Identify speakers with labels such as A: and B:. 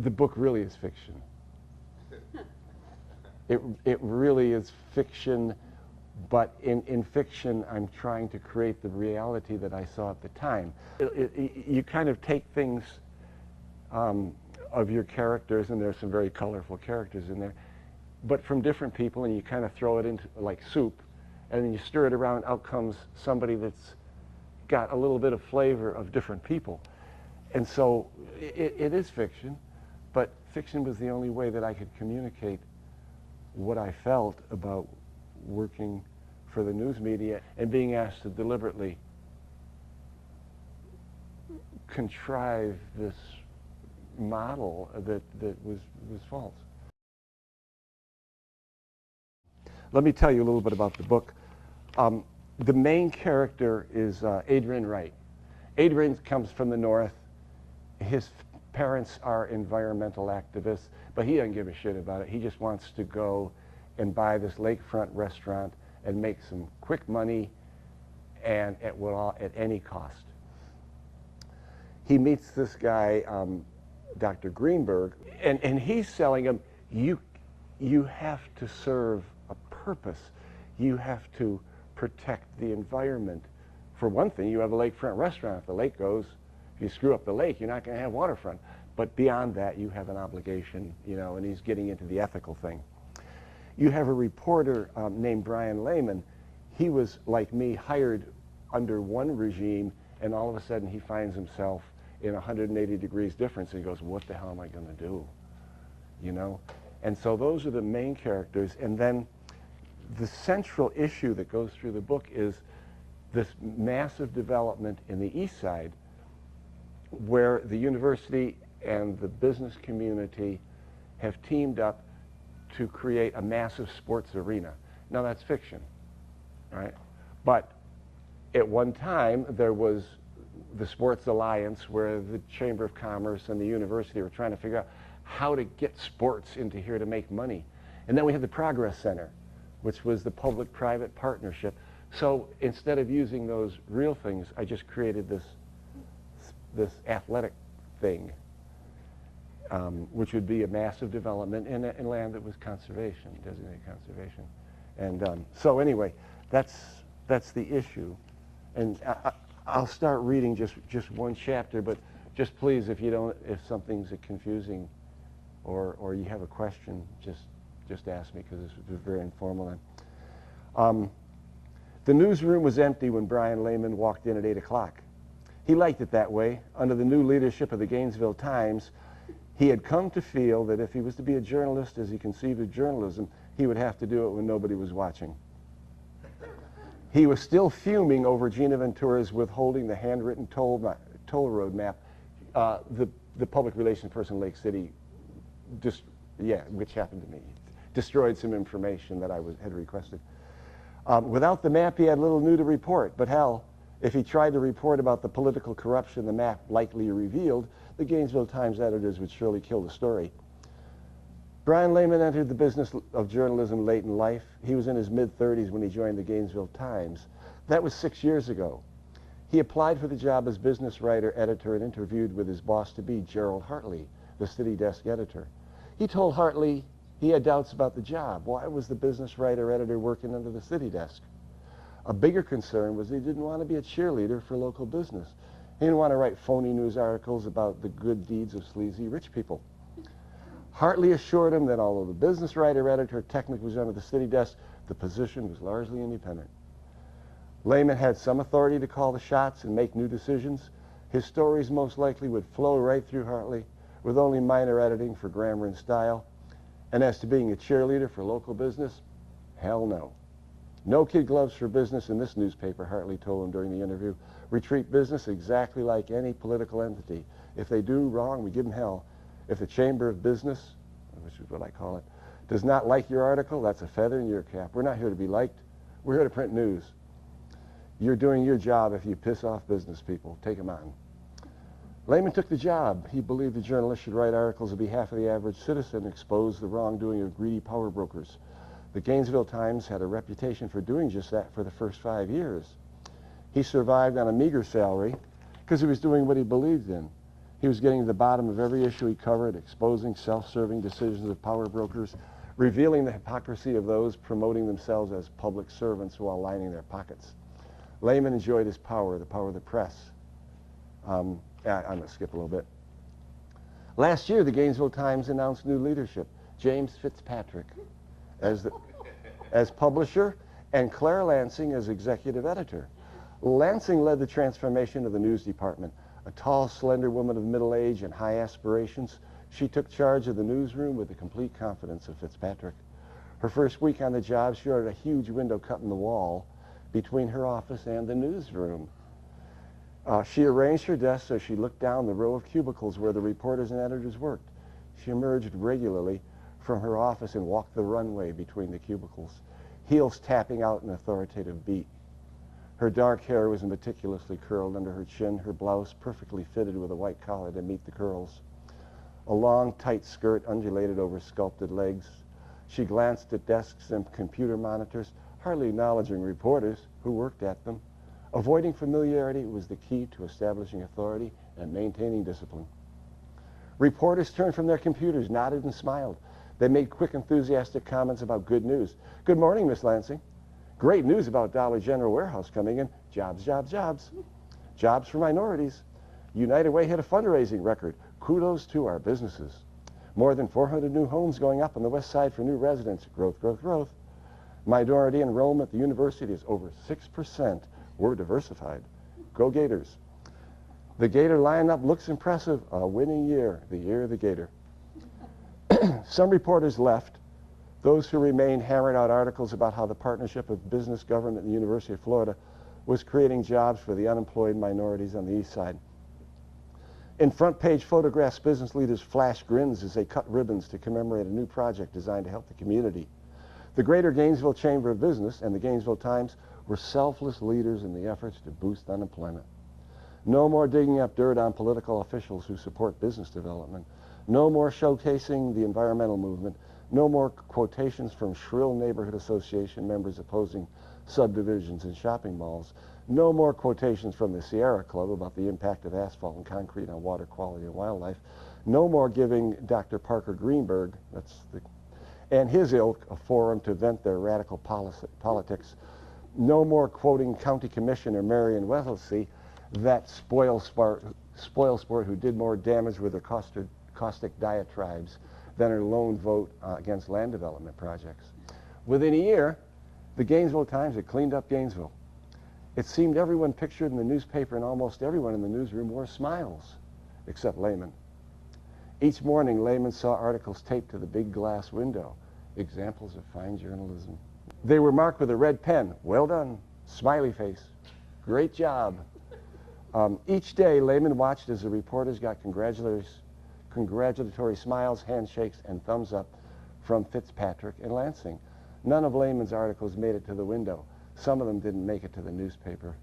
A: The book really is fiction. It really is fiction, but in fiction, I'm trying to create the reality that I saw at the time. You kind of take things of your characters, and there's some very colorful characters in there, but from different people, and you kind of throw it into like soup, and then you stir it around, out comes somebody that's got a little bit of flavor of different people. And so it is fiction, but fiction was the only way that I could communicate what I felt about working for the news media and being asked to deliberately contrive this model that was false. Let me tell you a little bit about the book. The main character is Adrian Wright. Adrian comes from the north. His parents are environmental activists, but he doesn't give a shit about it. He just wants to go and buy this lakefront restaurant and make some quick money, and at any cost. He meets this guy, Dr. Greenberg, and he's selling him, you have to serve a purpose. You have to protect the environment. For one thing, you have a lakefront restaurant. If the lake goes, if you screw up the lake, you're not going to have waterfront. But beyond that, you have an obligation, you know, and he's getting into the ethical thing. You have a reporter named Brian Lehman. He was, like me, hired under one regime, and all of a sudden he finds himself in 180 degrees difference, and he goes, what the hell am I going to do? You know? And so those are the main characters, and then the central issue that goes through the book is this massive development in the East Side where the university and the business community have teamed up to create a massive sports arena. Now that's fiction, right? But at one time there was the Sports Alliance where the Chamber of Commerce and the university were trying to figure out how to get sports into here to make money. And then we had the Progress Center, which was the public-private partnership. So instead of using those real things, I just created this athletic thing, which would be a massive development in land that was conservation, designated conservation. And so anyway, that's the issue. And I'll start reading just one chapter, but just please, if something's confusing or you have a question, just ask me, because this was very informal then. The newsroom was empty when Brian Lehman walked in at 8 o'clock. He liked it that way. Under the new leadership of the Gainesville Times, he had come to feel that if he was to be a journalist as he conceived of journalism, he would have to do it when nobody was watching. He was still fuming over Gina Ventura's withholding the handwritten toll road map. The public relations person in Lake City, which happened to me, destroyed some information that I had requested. Without the map, he had little new to report, but hell, if he tried to report about the political corruption the map likely revealed, the Gainesville Times editors would surely kill the story. Brian Lehman entered the business of journalism late in life. He was in his mid-30s when he joined the Gainesville Times. That was 6 years ago. He applied for the job as business writer, editor, and interviewed with his boss-to-be, Gerald Hartley, the city desk editor. He told Hartley he had doubts about the job. Why was the business writer, editor working under the city desk? A bigger concern was he didn't want to be a cheerleader for local business. He didn't want to write phony news articles about the good deeds of sleazy rich people. Hartley assured him that although the business writer, editor technically was under the city desk, the position was largely independent. Lehman had some authority to call the shots and make new decisions. His stories most likely would flow right through Hartley with only minor editing for grammar and style. And as to being a cheerleader for local business, hell no. No kid gloves for business in this newspaper, Hartley told him during the interview. We treat business exactly like any political entity. If they do wrong, we give them hell. If the Chamber of Business, which is what I call it, does not like your article, that's a feather in your cap. We're not here to be liked. We're here to print news. You're doing your job if you piss off business people. Take them on. Lehman took the job. He believed the journalist should write articles on behalf of the average citizen, expose the wrongdoing of greedy power brokers. The Gainesville Times had a reputation for doing just that for the first 5 years. He survived on a meager salary because he was doing what he believed in. He was getting to the bottom of every issue he covered, exposing self-serving decisions of power brokers, revealing the hypocrisy of those promoting themselves as public servants while lining their pockets. Lehman enjoyed his power, the power of the press. I'm going to skip a little bit. Last year, the Gainesville Times announced new leadership. James Fitzpatrick as publisher and Claire Lansing as executive editor. Lansing led the transformation of the news department. A tall, slender woman of middle age and high aspirations, she took charge of the newsroom with the complete confidence of Fitzpatrick. Her first week on the job, she ordered a huge window cut in the wall between her office and the newsroom. She arranged her desk so she looked down the row of cubicles where the reporters and editors worked. She emerged regularly from her office and walked the runway between the cubicles, heels tapping out an authoritative beat. Her dark hair was meticulously curled under her chin, her blouse perfectly fitted with a white collar to meet the curls. A long, tight skirt undulated over sculpted legs. She glanced at desks and computer monitors, hardly acknowledging reporters who worked at them. Avoiding familiarity was the key to establishing authority and maintaining discipline. Reporters turned from their computers, nodded and smiled. They made quick, enthusiastic comments about good news. "Good morning, Miss Lansing. Great news about Dollar General Warehouse coming in. Jobs, jobs, jobs. Jobs for minorities. United Way hit a fundraising record. Kudos to our businesses. More than 400 new homes going up on the west side for new residents. Growth, growth, growth. Minority enrollment at the university is over 6%. We're diversified. Go Gators. The Gator lineup looks impressive. A winning year, the year of the Gator." Some reporters left. Those who remained hammered out articles about how the partnership of business, government, and the University of Florida was creating jobs for the unemployed minorities on the east side. In front-page photographs, business leaders flashed grins as they cut ribbons to commemorate a new project designed to help the community. The Greater Gainesville Chamber of Business and the Gainesville Times were selfless leaders in the efforts to boost unemployment. No more digging up dirt on political officials who support business development. No more showcasing the environmental movement. No more quotations from shrill neighborhood association members opposing subdivisions and shopping malls. No more quotations from the Sierra Club about the impact of asphalt and concrete on water quality and wildlife. No more giving Dr. Parker Greenberg, and his ilk a forum to vent their radical politics. No more quoting County Commissioner Marion Wesselsey, that spoil sport who did more damage with her caustic diatribes than her lone vote against land development projects. Within a year, the Gainesville Times had cleaned up Gainesville. It seemed everyone pictured in the newspaper and almost everyone in the newsroom wore smiles, except Lehman. Each morning, Lehman saw articles taped to the big glass window, examples of fine journalism. They were marked with a red pen. "Well done," smiley face, "Great job." Each day, Lehman watched as the reporters got congratulatory smiles, handshakes, and thumbs up from Fitzpatrick and Lansing. None of Lehman's articles made it to the window. Some of them didn't make it to the newspaper.